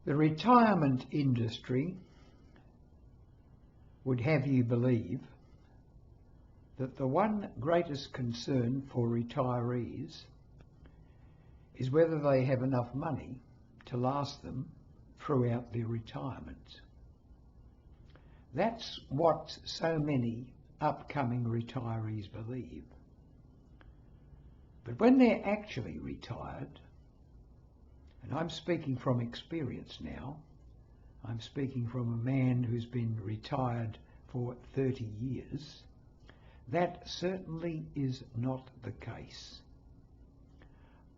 The retirement industry would have you believe that the one greatest concern for retirees is whether they have enough money to last them throughout their retirement. That's what so many upcoming retirees believe. But when they're actually retired, and I'm speaking from experience now, I'm speaking from a man who's been retired for 30 years, that certainly is not the case.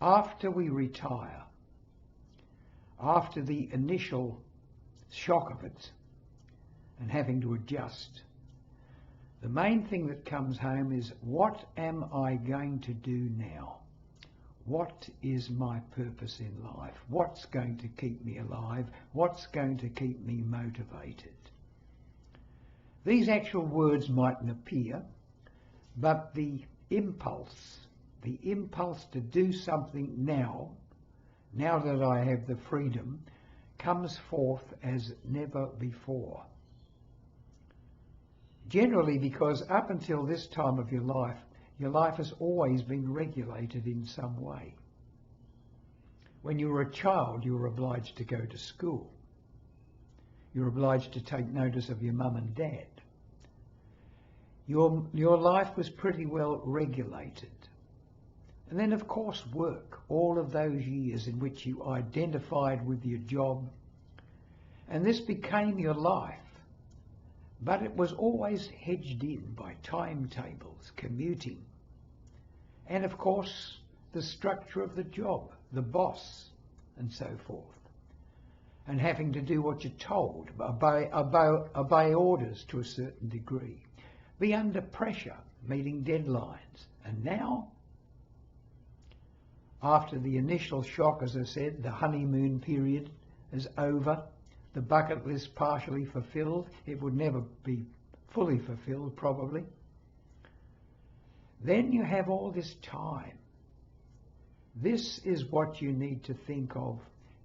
After we retire, after the initial shock of it and having to adjust, the main thing that comes home is, what am I going to do now? What is my purpose in life? What's going to keep me alive? What's going to keep me motivated? These actual words mightn't appear, but the impulse to do something now that I have the freedom, comes forth as never before. Generally because up until this time of your life has always been regulated in some way. When you were a child, you were obliged to go to school. You were obliged to take notice of your mum and dad. Your life was pretty well regulated. And then, of course, work, all of those years in which you identified with your job. And this became your life. But it was always hedged in by timetables, commuting, and of course the structure of the job, the boss, and so forth, and having to do what you're told, obey orders to a certain degree, be under pressure, meeting deadlines. And now, after the initial shock, as I said, the honeymoon period is over, the bucket list partially fulfilled. It would never be fully fulfilled, probably. Then you have all this time. This is what you need to think of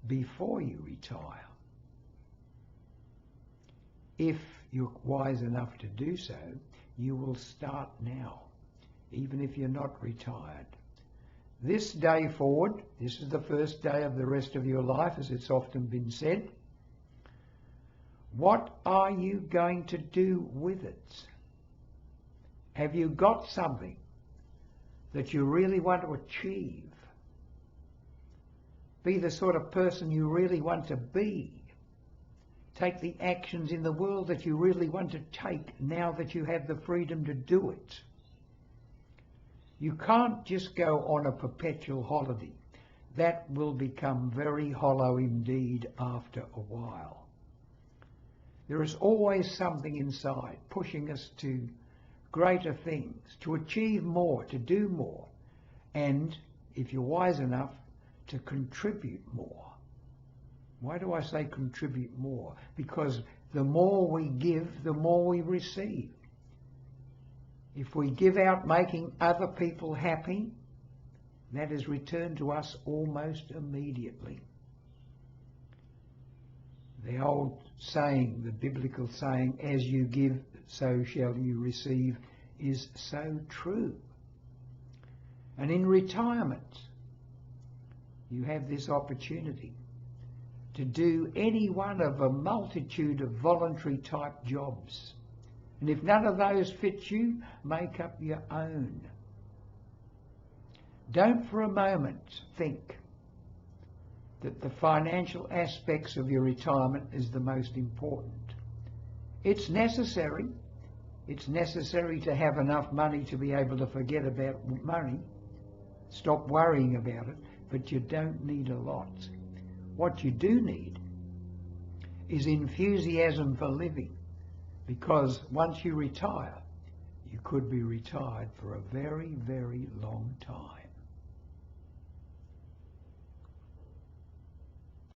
before you retire. If you're wise enough to do so, you will start now, even if you're not retired. This day forward, this is the first day of the rest of your life, as it's often been said. What are you going to do with it? Have you got something that you really want to achieve? Be the sort of person you really want to be. Take the actions in the world that you really want to take now that you have the freedom to do it. You can't just go on a perpetual holiday. That will become very hollow indeed after a while. There is always something inside pushing us to greater things, to achieve more, to do more, and, if you're wise enough, to contribute more. Why do I say contribute more? Because the more we give, the more we receive. If we give out making other people happy, that is returned to us almost immediately. The old saying, the biblical saying, as you give, so shall you receive, is so true. And in retirement, you have this opportunity to do any one of a multitude of voluntary type jobs. And if none of those fit you, make up your own. Don't for a moment think that the financial aspects of your retirement is the most important. It's necessary. It's necessary to have enough money to be able to forget about money, stop worrying about it, but you don't need a lot. What you do need is enthusiasm for living, because once you retire, you could be retired for a very, very long time.